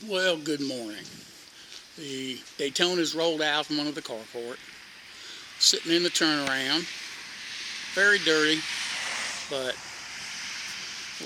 Well, good morning. The Daytona's rolled out from under the carport, sitting in the turnaround, very dirty, but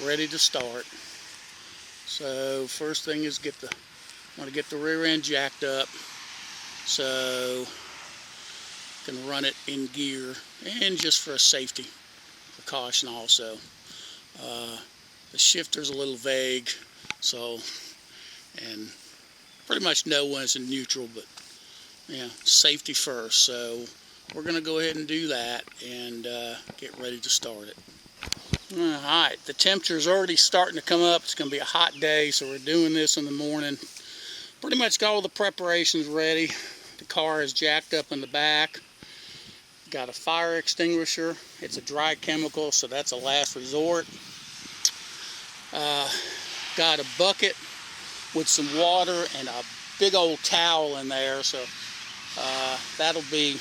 ready to start. So first thing is want to get the rear end jacked up so I can run it in gear, and just for a safety precaution also. The shifter's a little vague, and pretty much know when it's in neutral, but yeah, safety first. So we're going to go ahead and do that and get ready to start it. Alright, the temperature's already starting to come up. It's going to be a hot day, so we're doing this in the morning. Pretty much got all the preparations ready. The car is jacked up in the back. Got a fire extinguisher. It's a dry chemical, so that's a last resort. Got a bucket with some water and a big old towel in there, so that'll be,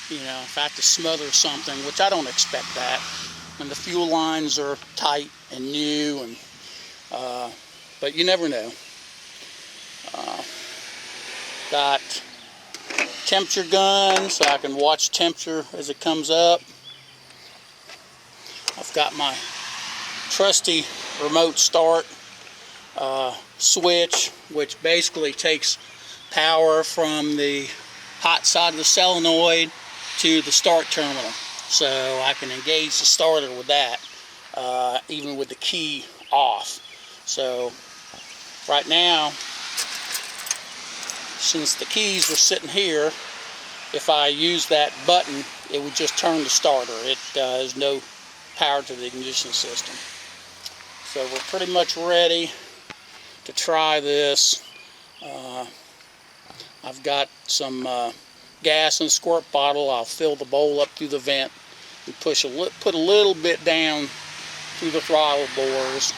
if I have to smother something, which I don't expect that. And the fuel lines are tight and new, but you never know. Got temperature gun so I can watch temperature as it comes up. I've got my trusty remote start switch, which basically takes power from the hot side of the solenoid to the start terminal, so I can engage the starter with that, even with the key off. So right now, since the keys were sitting here, if I use that button, it would just turn the starter. It has no power to the ignition system. So we're pretty much ready to try this. I've got some gas in a squirt bottle. I'll fill the bowl up through the vent and put a little bit down through the throttle bores,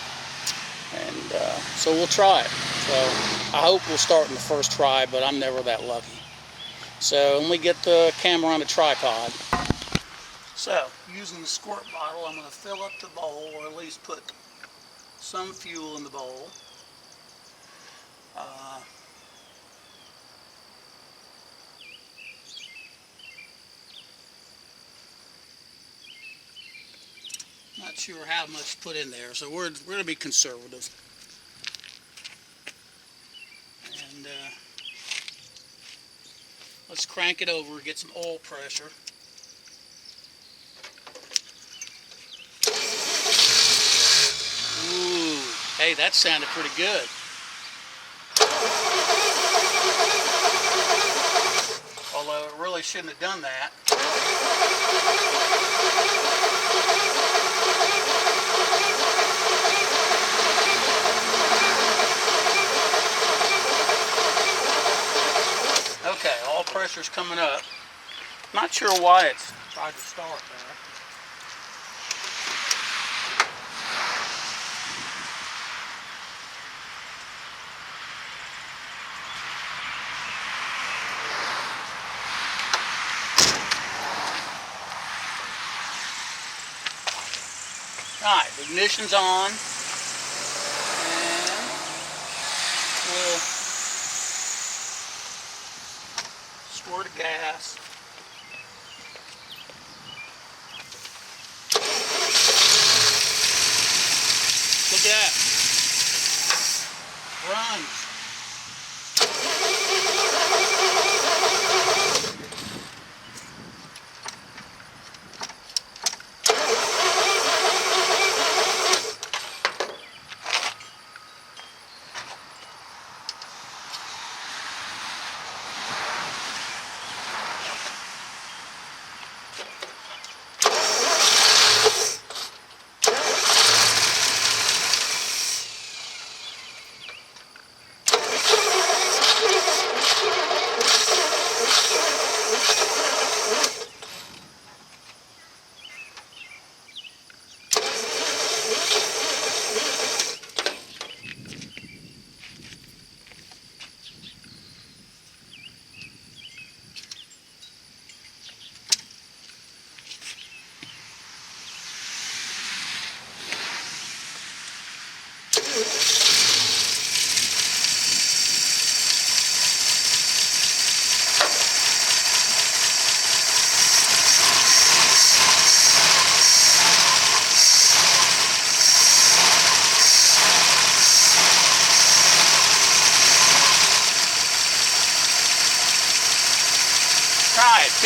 and so we'll try it. So I hope we'll start in the first try, but I'm never that lucky. So let me get the camera on the tripod. So using the squirt bottle, I'm going to fill up the bowl, or at least put some fuel in the bowl. Not sure how much to put in there, so we're going to be conservative. And let's crank it over, get some oil pressure. Ooh, hey, that sounded pretty good. Although it really shouldn't have done that. Okay, all pressure's coming up. Not sure why it's tried to start there. Alright, the ignition's on, and we'll squirt of gas. Look at that. Runs.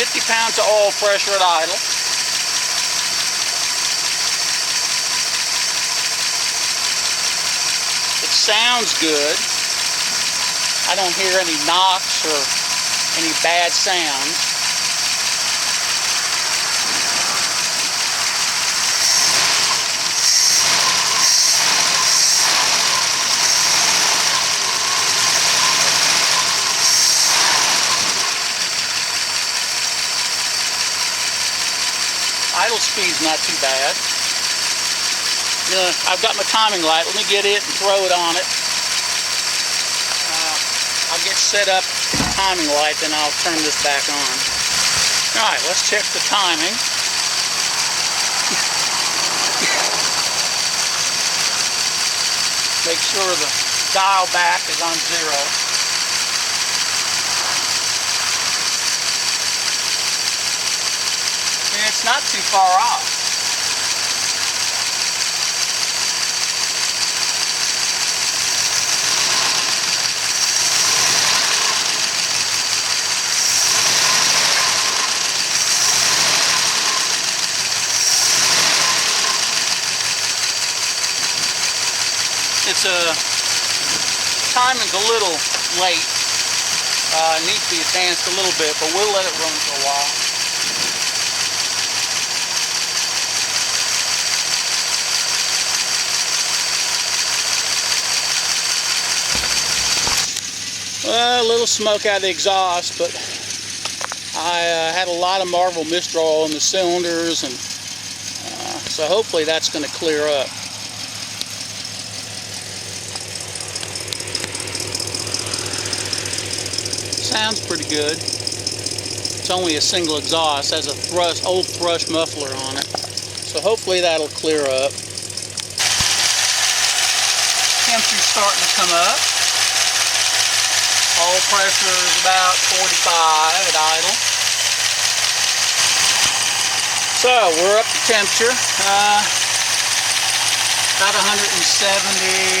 50 pounds of oil pressure at idle. It sounds good. I don't hear any knocks or any bad sounds. Idle speed's not too bad. I've got my timing light. Let me get it and throw it on it. I'll get set up the timing light, then I'll turn this back on. Alright, let's check the timing. Make sure the dial back is on 0. And it's not too far off. Timing's a little late. Needs to be advanced a little bit, but we'll let it run for a while. Well, a little smoke out of the exhaust, but I had a lot of Marvel mist oil in the cylinders, and so hopefully that's going to clear up. Sounds pretty good. It's only a single exhaust, has a old thrush muffler on it, so hopefully that'll clear up. Temperature's starting to come up. Oil pressure is about 45 at idle. So we're up to temperature. About 170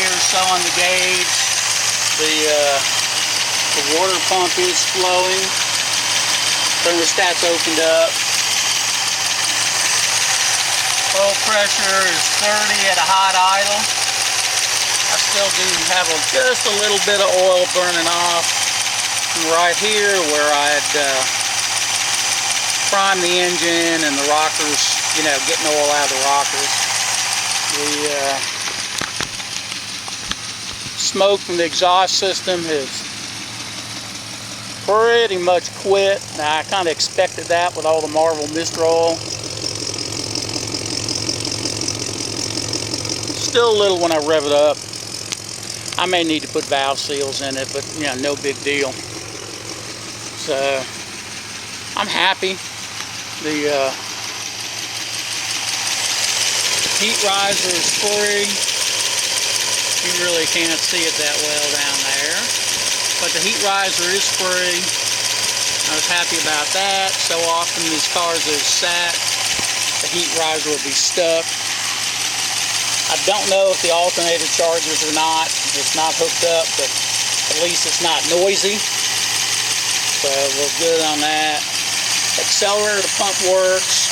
or so on the gauge. The water pump is flowing. Thermostat's opened up. Oil pressure is 30 at a hot idle. I still do have just a little bit of oil burning off right here where I had primed the engine and the rockers, getting oil out of the rockers. The smoke from the exhaust system has pretty much quit. Now, I kind of expected that with all the Marvel mist oil. Still a little when I rev it up. I may need to put valve seals in it, but no big deal. So I'm happy. The heat riser is free. You really can't see it that well down there, but the heat riser is free. I was happy about that. So often these cars are sat, the heat riser will be stuck. I don't know if the alternator charges or not. It's not hooked up, but at least it's not noisy. So we're good on that. Accelerator pump works.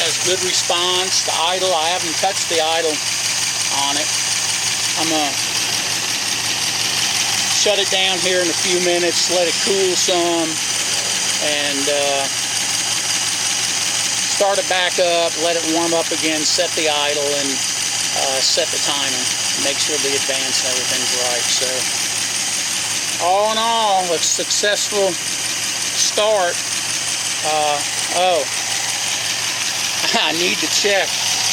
Has good response. The idle, I haven't touched the idle on it. I'm going to shut it down here in a few minutes, let it cool some, and start it back up, let it warm up again, set the idle, and set the timer. Make sure the advance and everything's right. So all in all, a successful start. I need to check,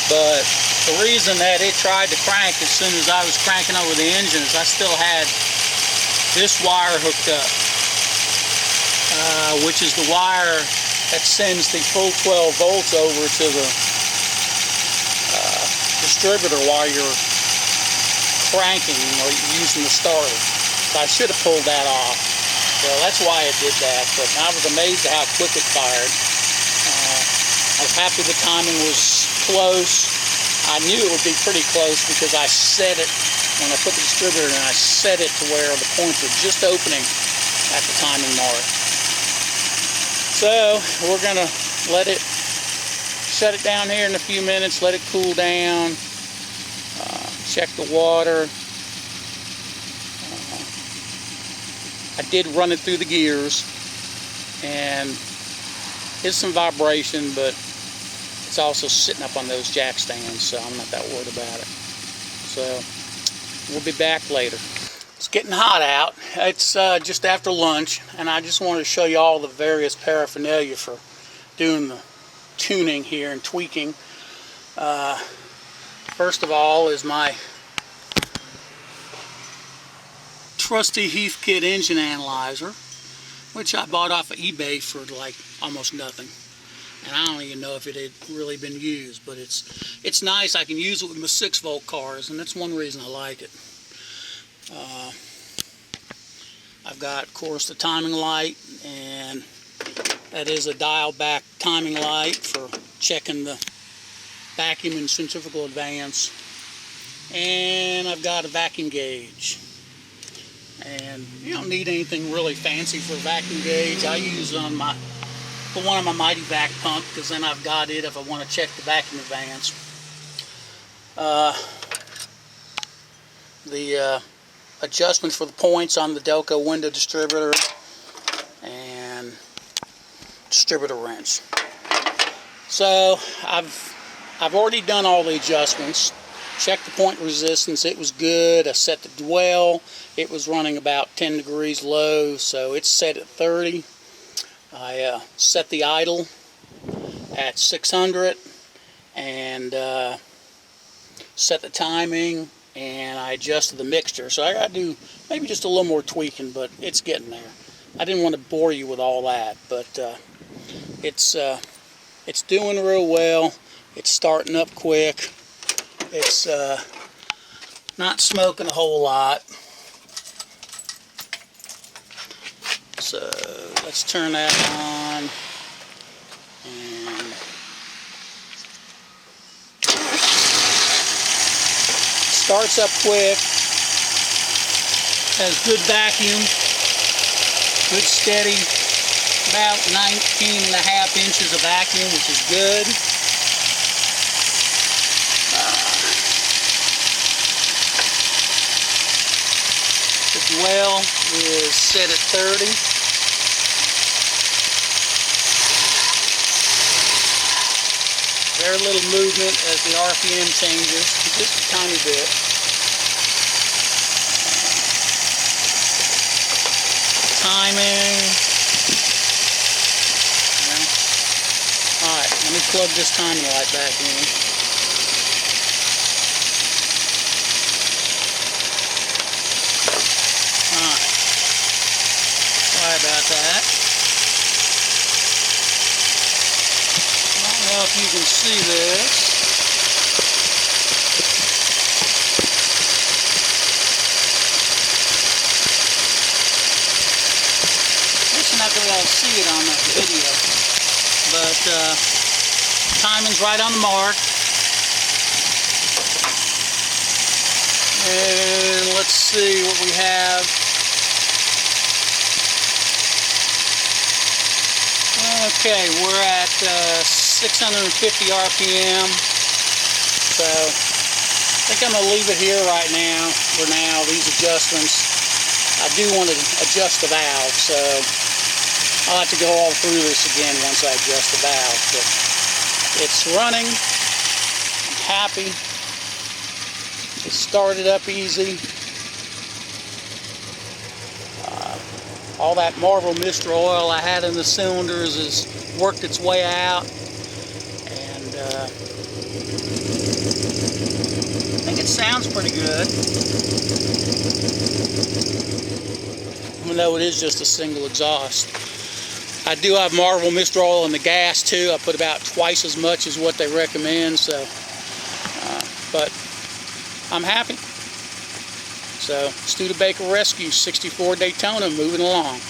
but the reason that it tried to crank as soon as I was cranking over the engine is I still had this wire hooked up, which is the wire that sends the full 12 volts over to the distributor while you're cranking or using the starter. So I should have pulled that off. So that's why it did that, but I was amazed at how quick it fired. I was happy the timing was close. I knew it would be pretty close because I set it when I put the distributor in, I set it to where the points are just opening at the timing mark. So we're going to let it, shut it down here in a few minutes, let it cool down, check the water. I did run it through the gears, and there's some vibration, but it's also sitting up on those jack stands, so I'm not that worried about it. So we'll be back later. It's getting hot out. It's just after lunch, and I just wanted to show you all the various paraphernalia for doing the tuning here and tweaking. First of all is my trusty Heathkit engine analyzer, which I bought off of eBay for like almost nothing. And I don't even know if it had really been used, but it's nice. I can use it with my 6-volt cars, and that's one reason I like it. I've got, of course, the timing light, and that is a dial-back timing light for checking the vacuum and centrifugal advance. And I've got a vacuum gauge. And you don't need anything really fancy for a vacuum gauge. I use on my one of my Mighty Vac pump, because then I've got it if I want to check the vacuum advance. The adjustment for the points on the Delco window distributor, and distributor wrench. So I've already done all the adjustments. Checked the point resistance, it was good. I set the dwell, it was running about 10 degrees low, so it's set at 30. I set the idle at 600, and set the timing, and I adjusted the mixture. So I got to do maybe just a little more tweaking, but it's getting there. I didn't want to bore you with all that, but it's doing real well. It's starting up quick. It's not smoking a whole lot. So let's turn that on. And starts up quick. Has good vacuum. Good steady. About 19.5 inches of vacuum, which is good. Dwell is set at 30. Very little movement as the RPM changes, just a tiny bit. Timing. Alright, let me plug this timing light back in. Sorry about that. I don't know if you can see this. I guess you're not going to be able to see it on the video, but timing's right on the mark. And let's see what we have. Okay, we're at 650 RPM, so I think I'm going to leave it here right now for now, these adjustments. I do want to adjust the valve, so I'll have to go all through this again once I adjust the valve, but it's running. I'm happy. It started up easy. All that Marvel Mr. Oil I had in the cylinders has worked its way out, and I think it sounds pretty good, even though it is just a single exhaust. I do have Marvel Mr. Oil in the gas too. I put about twice as much as what they recommend, so but I'm happy. So, Studebaker Rescue 64 Daytona moving along.